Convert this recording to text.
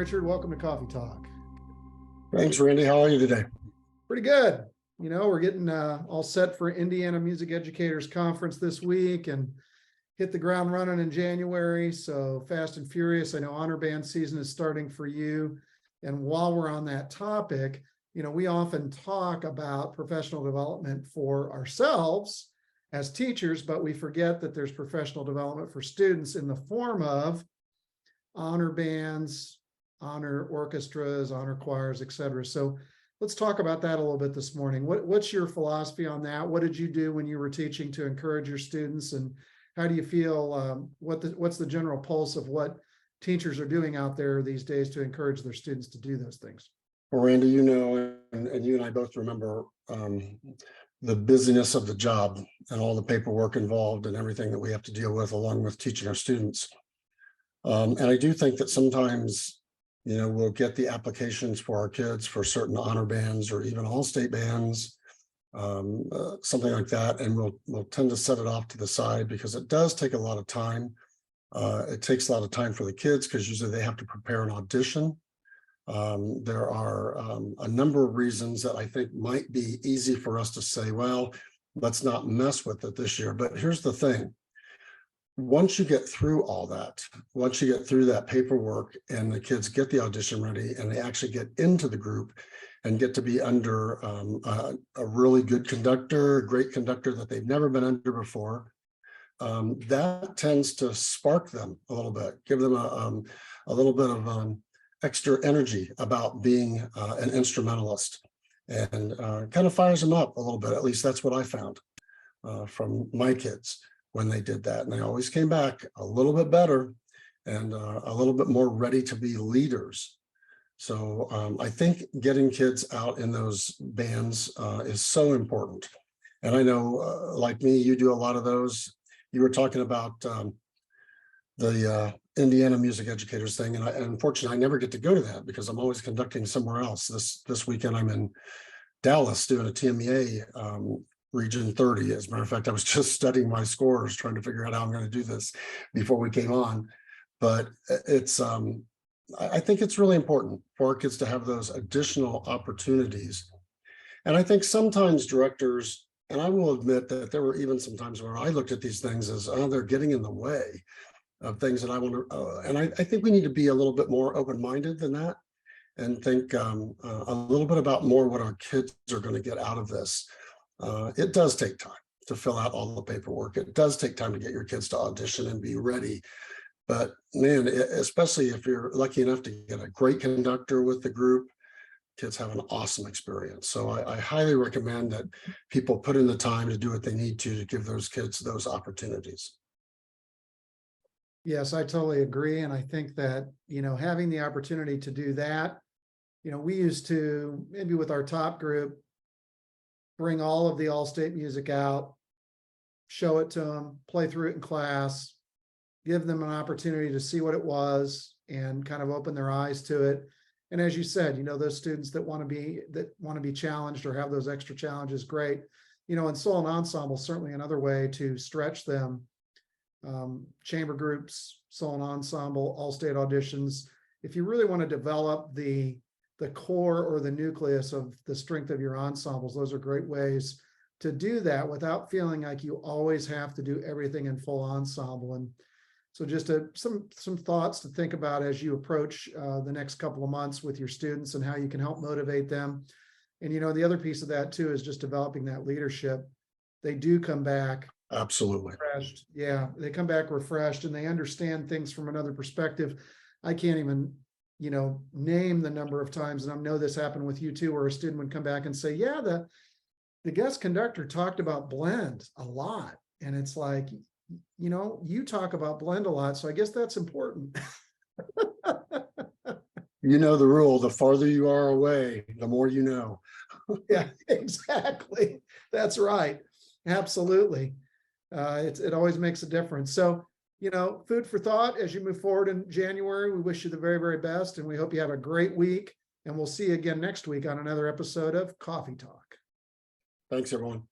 Richard. Welcome to Coffee Talk. Thanks, Randy. How are you today? Pretty good. You know, we're getting all set for Indiana Music Educators Conference this week and hit the ground running in January. So fast and furious. I know honor band season is starting for you. And while we're on that topic, you know, we often talk about professional development for ourselves as teachers, but we forget that there's professional development for students in the form of honor bands, honor orchestras, honor choirs, etc. So let's talk about that a little bit this morning. What's your philosophy on that? What did you do when you were teaching to encourage your students, and how do you feel? What's the general pulse of what teachers are doing out there these days to encourage their students to do those things? Well, Randy, you know, and you and I both remember the busyness of the job and all the paperwork involved and everything that we have to deal with along with teaching our students. And I do think that sometimes, you know, we'll get the applications for our kids for certain honor bands or even all state bands, something like that. And we'll tend to set it off to the side because it does take a lot of time. It takes a lot of time for the kids because usually they have to prepare an audition. There are a number of reasons that I think might be easy for us to say, well, let's not mess with it this year. But here's the thing. Once you get through all that, once you get through that paperwork and the kids get the audition ready and they actually get into the group and get to be under a really good conductor, a great conductor that they've never been under before, that tends to spark them a little bit, give them a little bit of extra energy about being an instrumentalist, and kind of fires them up a little bit. At least that's what I found from my kids when they did that. And they always came back a little bit better and a little bit more ready to be leaders. So I think getting kids out in those bands is so important. And I know, like me, you do a lot of those. You were talking about the Indiana Music Educators thing, and unfortunately, I never get to go to that because I'm always conducting somewhere else. This weekend, I'm in Dallas doing a TMEA Region 30. As a matter of fact, I was just studying my scores, trying to figure out how I'm going to do this before we came on. But it's I think it's really important for our kids to have those additional opportunities. And I think sometimes directors, and I will admit that there were even some times where I looked at these things as, oh, they're getting in the way of things that I want to, and I think we need to be a little bit more open-minded than that and think a little bit about more what our kids are going to get out of this. It does take time to fill out all the paperwork. It does take time to get your kids to audition and be ready. But man, especially if you're lucky enough to get a great conductor with the group, kids have an awesome experience. So I highly recommend that people put in the time to do what they need to give those kids those opportunities. Yes, I totally agree. And I think that, you know, having the opportunity to do that, you know, we used to, maybe with our top group, bring all of the all-state music out, show it to them, play through it in class, give them an opportunity to see what it was and kind of open their eyes to it. And as you said, you know, those students that want to be challenged or have those extra challenges, great. You know, and solo and ensemble, certainly another way to stretch them. Chamber groups, solo and ensemble, all-state auditions. If you really want to develop the core or the nucleus of the strength of your ensembles, those are great ways to do that without feeling like you always have to do everything in full ensemble. And so just some thoughts to think about as you approach the next couple of months with your students and how you can help motivate them. And, you know, the other piece of that too is just developing that leadership. They do come back Absolutely refreshed. Yeah, they come back refreshed and they understand things from another perspective. I can't even, you know, name the number of times, and I know this happened with you too, where a student would come back and say, yeah, the guest conductor talked about blend a lot. And it's like, you know, you talk about blend a lot, so I guess that's important. You know the rule, the farther you are away, the more you know. Yeah, exactly. That's right. Absolutely. It always makes a difference. So, you know, food for thought as you move forward in January. We wish you the very, very best, and we hope you have a great week. And we'll see you again next week on another episode of Coffee Talk. Thanks, everyone.